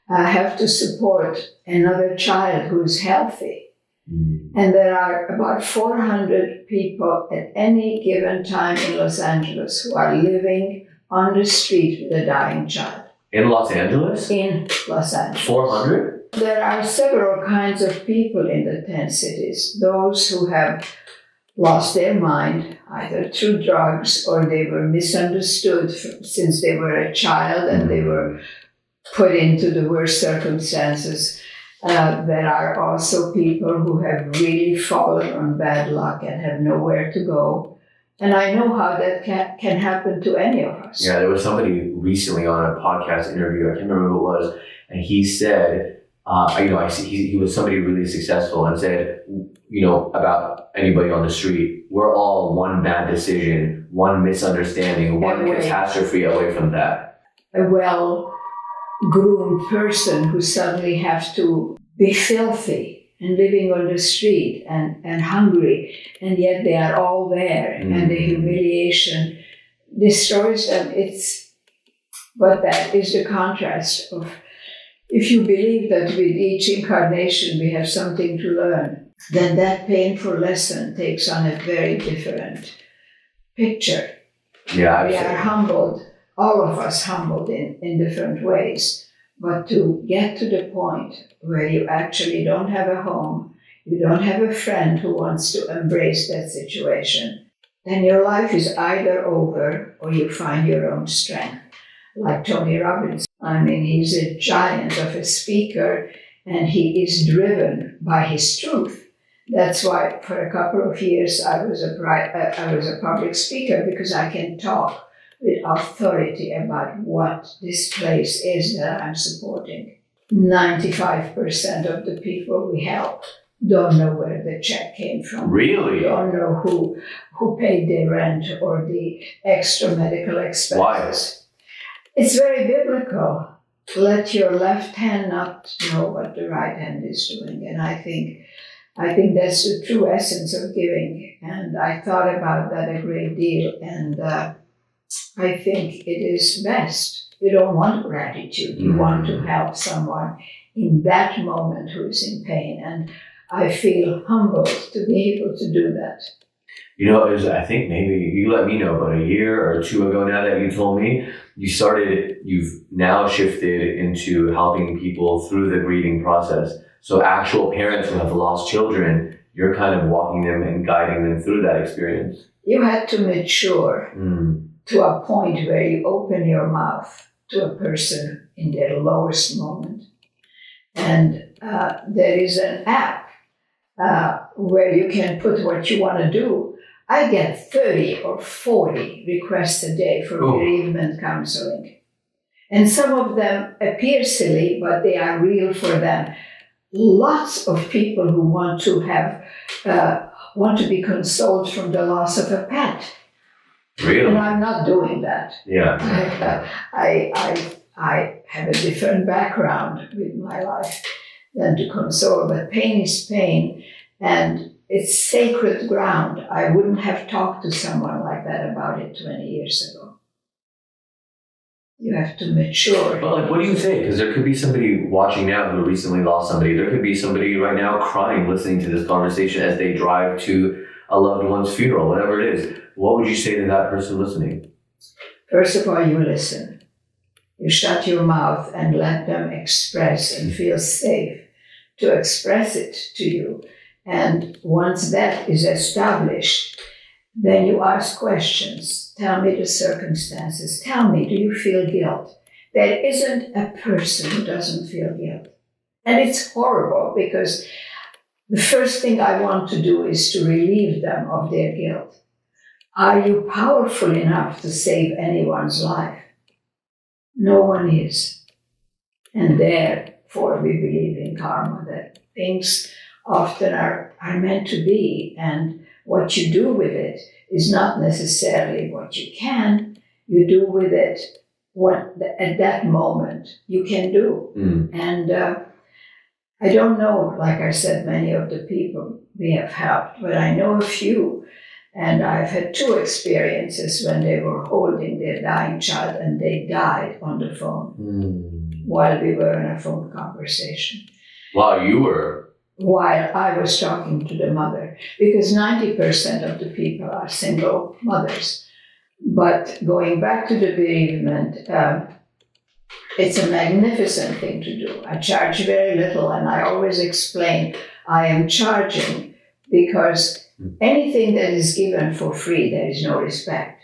have to support another child who's healthy. And there are about 400 people at any given time in Los Angeles who are living on the street with a dying child. In Los Angeles? In Los Angeles. 400? There are several kinds of people in the 10 cities. Those who have lost their mind, either through drugs or they were misunderstood since they were a child and they were put into the worst circumstances. There are also people who have really fallen on bad luck and have nowhere to go. And I know how that can happen to any of us. Yeah, there was somebody recently on a podcast interview, I can't remember who it was, and he said, he was somebody really successful and said, about anybody on the street, we're all one bad decision, one misunderstanding, one catastrophe away from that. A well-groomed person who suddenly has to be filthy and living on the street and hungry, and yet they are all there, and the humiliation destroys them. But that is the contrast of, if you believe that with each incarnation we have something to learn, then that painful lesson takes on a very different picture. Yeah, we are humbled, all of us humbled in different ways. But to get to the point where you actually don't have a home, you don't have a friend who wants to embrace that situation, then your life is either over or you find your own strength. Like Tony Robbins. I mean, he's a giant of a speaker, and he is driven by his truth. That's why for a couple of years I was a public speaker, because I can talk with authority about what this place is that I'm supporting. 95% of the people we help don't know where the check came from. Really? Don't know who paid their rent or the extra medical expenses. Why? It's very biblical. Let your left hand not know what the right hand is doing. And I think that's the true essence of giving. And I thought about that a great deal. And I think it is best. You don't want gratitude. You want to help someone in that moment who is in pain. And I feel humbled to be able to do that. You know, I think maybe you let me know about a year or two ago now that you told me, you've now shifted into helping people through the grieving process. So actual parents who have lost children, you're kind of walking them and guiding them through that experience. You had to mature to a point where you open your mouth to a person in their lowest moment. And there is an app where you can put what you want to do. I get 30 or 40 requests a day for bereavement counseling. And some of them appear silly, but they are real for them. Lots of people who want to be consoled from the loss of a pet. Really? And I'm not doing that. Yeah. I have a different background with my life than to console, but pain is pain, and it's sacred ground. I wouldn't have talked to someone like that about it 20 years ago. You have to mature. Well, like, what do you say? Because there could be somebody watching now who recently lost somebody. There could be somebody right now crying, listening to this conversation as they drive to a loved one's funeral, whatever it is. What would you say to that person listening? First of all, you listen. You shut your mouth and let them express and feel safe to express it to you. And once that is established, then you ask questions. Tell me the circumstances. Tell me, do you feel guilt? There isn't a person who doesn't feel guilt. And it's horrible, because the first thing I want to do is to relieve them of their guilt. Are you powerful enough to save anyone's life? No one is. And therefore we believe in karma, that things often are meant to be, and what you do with it is not necessarily what you can. You do with it what at that moment you can do. And I don't know, like I said, many of the people we have helped, but I know a few, and I've had 2 experiences when they were holding their dying child and they died on the phone while we were in a phone conversation. While you were? While I was talking to the mother, because 90% of the people are single mothers. But going back to the bereavement, it's a magnificent thing to do. I charge very little, and I always explain I am charging because anything that is given for free, there is no respect.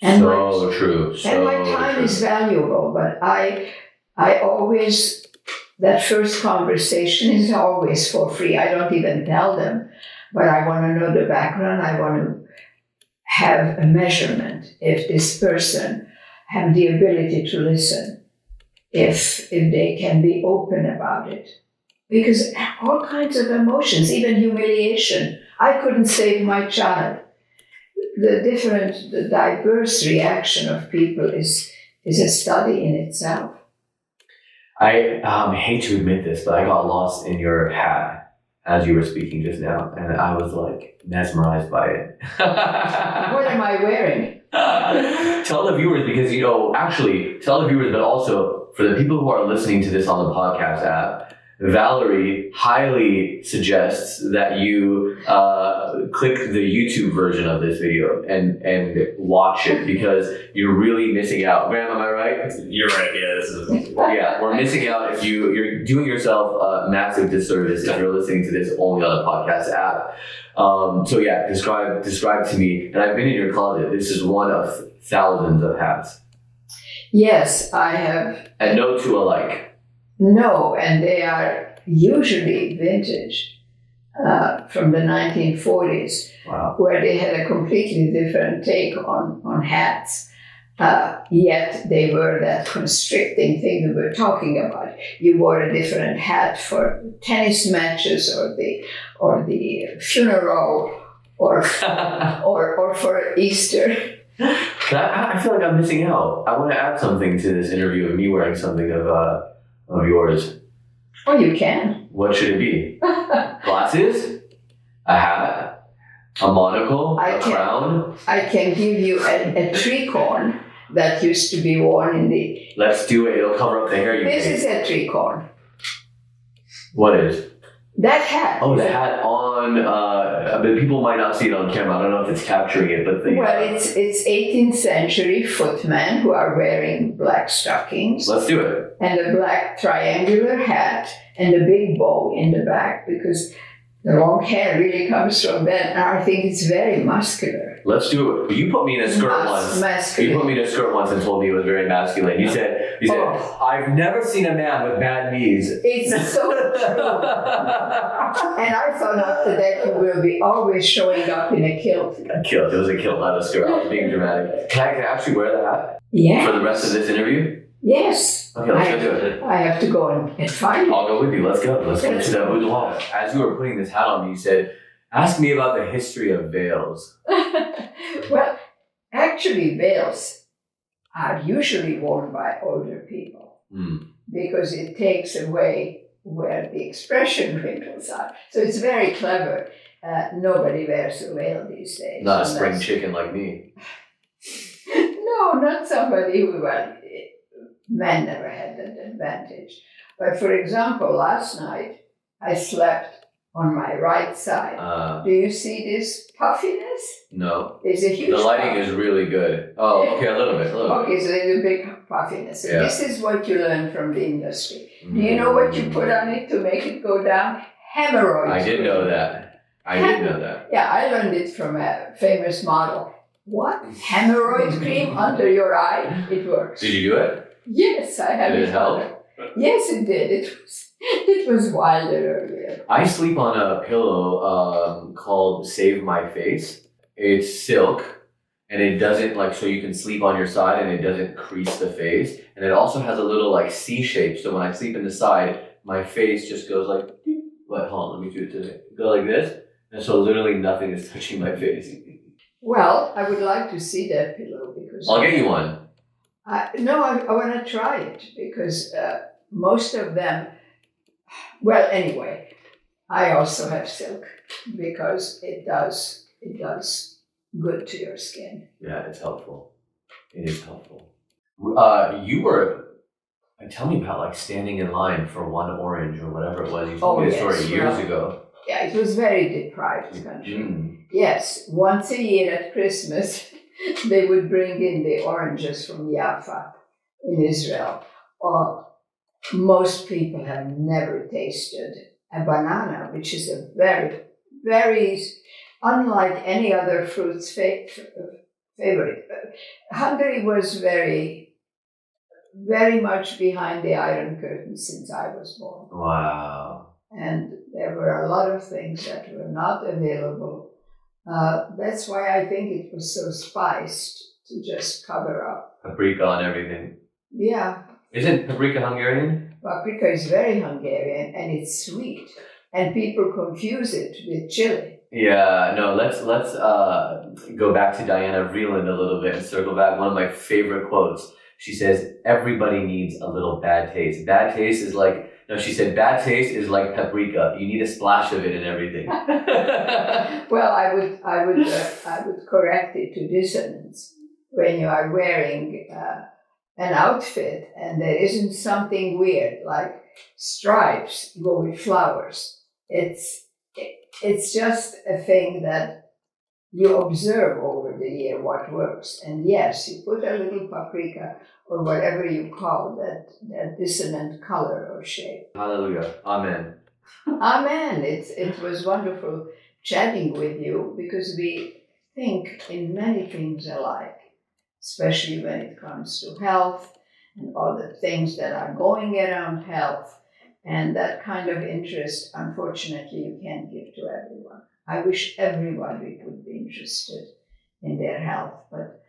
And True. And my time is valuable, but I always... That first conversation is always for free. I don't even tell them, but I want to know the background. I want to have a measurement if this person have the ability to listen, if they can be open about it. Because all kinds of emotions, even humiliation. I couldn't save my child. The diverse reaction of people is a study in itself. I hate to admit this, but I got lost in your hat as you were speaking just now, and I was like mesmerized by it. What am I wearing? Tell the viewers, because tell the viewers, but also for the people who are listening to this on the podcast app, Valerie highly suggests that you click the YouTube version of this video and watch it, because you're really missing out. Graham, am I right? You're right. Yeah, this is. Yeah, we're missing out if you're doing yourself a massive disservice if you're listening to this only on a podcast app. So yeah, describe to me. And I've been in your closet. This is one of thousands of hats. Yes, I have. And no two alike. No, and they are usually vintage. from the 1940s, Wow. where they had a completely different take on hats. Yet they were that constricting thing we were talking about. You wore a different hat for tennis matches or the funeral or for Easter. I feel like I'm missing out. I want to add something to this interview of me wearing something of yours. Oh, you can. What should it be? Glasses? A hat? A monocle? A crown? I can give you a tricorn that used to be worn in the... Let's do it. It'll cover up the hair you This made. is a tricorn. What is? That hat. Oh, the hat on... but people might not see it on camera. I don't know if it's capturing it, but the... Well, it's 18th century footmen who are wearing black stockings. Let's do it. And a black triangular hat and a big bow in the back, because the long hair really comes from that, and I think it's very muscular. Let's do it. You put me in a skirt once. Masculine. You put me in a skirt once and told me it was very masculine. You said, I've never seen a man with bad knees. It's so true. And I thought after that you will be always showing up in a kilt. A kilt. It was a kilt, not a skirt. I was being dramatic. Can I actually wear the hat? Yeah. For the rest of this interview? Yes. Okay, let's go do it. I have to go and find it. I'll go with you. Let's go. Let's go to the boudoir. As you were putting this hat on me, you said, ask me about the history of veils. Well, actually, veils are usually worn by older people because it takes away where the expression wrinkles are. So it's very clever. Nobody wears a veil these days. Not a spring chicken like me. No, not somebody who, well, men never had that advantage. But for example, last night I slept on my right side. Do you see this puffiness? No. There's a huge The lighting is really good. Oh, okay, a little bit. Okay, so there's a big puffiness. Yeah. This is what you learn from the industry. Do you know what you put on it to make it go down? Hemorrhoids. I did know that. Yeah, I learned it from a famous model. What? Hemorrhoid cream under your eye? It works. Did you do it? Yes, I have. Did it help? Yes, it did. It was wilder earlier. I sleep on a pillow called Save My Face. It's silk, and it doesn't so you can sleep on your side, and it doesn't crease the face. And it also has a little C shape, so when I sleep in the side, my face just goes like. But hold on, let me do it today. Go like this, and so literally nothing is touching my face. Well, I would like to see that pillow because I'll get you one. No, I want to try it because most of them. Well, anyway, I also have silk because it does good to your skin. Yeah, it's helpful. It is helpful. You were. Tell me about standing in line for one orange or whatever it was. You told me the story years ago. Yeah, it was very deprived country. Yes, once a year at Christmas, they would bring in the oranges from Jaffa in Israel. Most people have never tasted a banana, which is a very, very, unlike any other fruit's favorite. Hungary was very much behind the Iron Curtain since I was born. Wow. And there were a lot of things that were not available. That's why I think it was so spiced to just cover up. Paprika on everything. Yeah. Isn't paprika Hungarian? Paprika is very Hungarian and it's sweet. And people confuse it with chili. Yeah, no, let's go back to Diana Vreeland a little bit and circle back. One of my favorite quotes. She says, everybody needs a little bad taste. Bad taste is she said, bad taste is like paprika. You need a splash of it in everything. Well, I would correct it to dissonance. When you are wearing an outfit and there isn't something weird, like stripes go with flowers. It's just a thing that you observe over the year what works. And yes, you put a little paprika or whatever you call that dissonant color or shape. Hallelujah. Amen. Amen. It was wonderful chatting with you because we think in many things alike, especially when it comes to health and all the things that are going around health. And that kind of interest, unfortunately, you can't give to everyone. I wish everybody would be interested in their health, but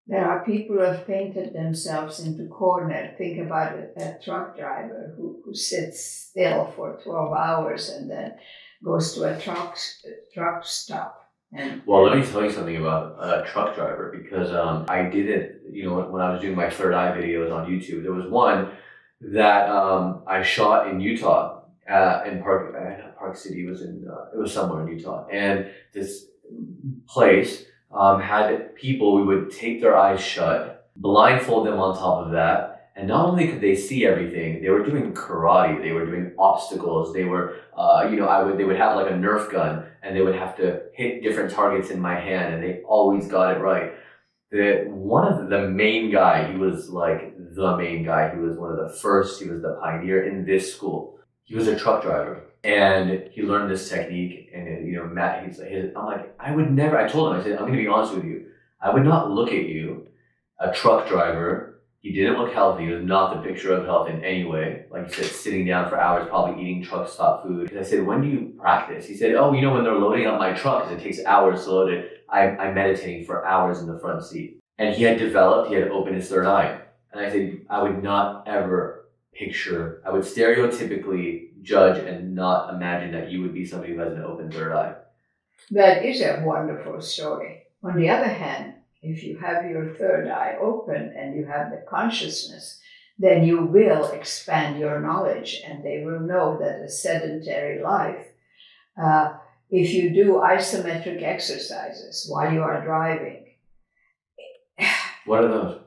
there are people who have painted themselves into corner. Think about a truck driver who sits still for 12 hours and then goes to a truck stop. Well, let me tell you something about a truck driver, because I did it, when I was doing my third eye videos on YouTube. There was one that I shot in Utah, in Park City. It was somewhere in Utah, and this place had people. We would tape their eyes shut, blindfold them on top of that, and not only could they see everything, they were doing karate. They were doing obstacles. They were, they would have like a Nerf gun, and they would have to hit different targets in my hand, and they always got it right. One of the main guy, he was like the main guy. He was one of the first. He was the pioneer in this school. He was a truck driver, and he learned this technique. And Matt, I'm like, I would never. I told him, I said, I'm going to be honest with you. I would not look at you, a truck driver. He didn't look healthy. He was not the picture of health in any way. Like you said, sitting down for hours, probably eating truck stop food. And I said, when do you practice? He said, when they're loading up my truck, because it takes hours to load it. I'm meditating for hours in the front seat. And he had opened his third eye. And I said, I would not ever I would stereotypically judge and not imagine that you would be somebody who has an open third eye. That is a wonderful story. On the other hand, if you have your third eye open and you have the consciousness, then you will expand your knowledge, and they will know that a sedentary life, if you do isometric exercises while you are driving. What are those?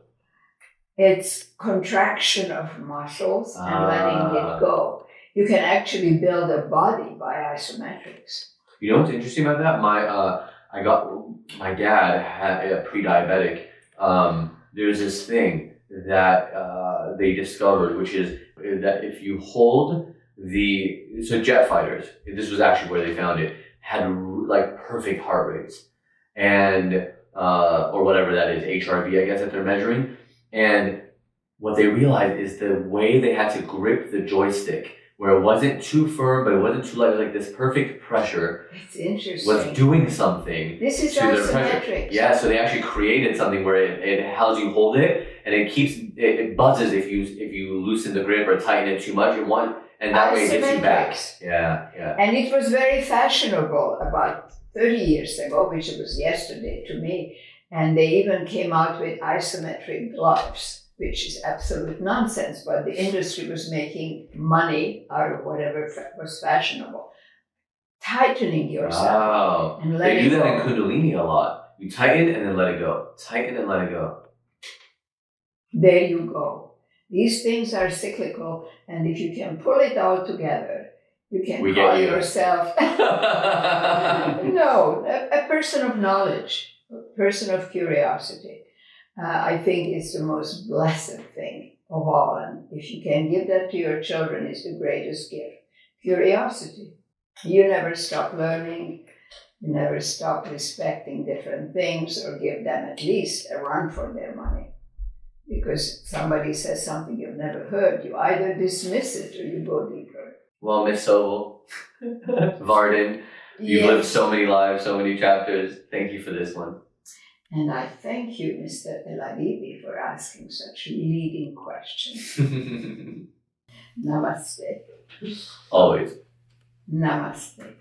It's contraction of muscles and letting it go. You can actually build a body by isometrics. You know what's interesting about that? My dad had a pre-diabetic. There's this thing that they discovered, which is that if you hold jet fighters, this was actually where they found it, had like perfect heart rates, and or whatever that is, HRV, I guess, that they're measuring. And what they realized is the way they had to grip the joystick, where it wasn't too firm, but it wasn't too light, like this perfect pressure. It's interesting. Was doing something. This is to their pressure. isometrics. Yeah, so they actually created something where it how you hold it, and it buzzes if you loosen the grip or tighten it too much. And that way it gets you back. Yeah. And it was very fashionable about 30 years ago, which was yesterday to me. And they even came out with isometric gloves, which is absolute nonsense, but the industry was making money out of whatever was fashionable. Tightening yourself. Wow. And letting they do that go. in Kundalini a lot. You tighten and then let it go. Tighten and let it go. There you go. These things are cyclical, and if you can pull it all together, you can call yourself a person of knowledge. A person of curiosity. I think it's the most blessed thing of all. And if you can give that to your children, it's the greatest gift. Curiosity. You never stop learning. You never stop respecting different things, or give them at least a run for their money. Because somebody says something you've never heard, you either dismiss it or you go deeper. Well, Miss Sobel, Varden, you've lived so many lives, so many chapters. Thank you for this one. And I thank you, Mr. Elaridi, for asking such leading questions. Namaste. Always. Namaste.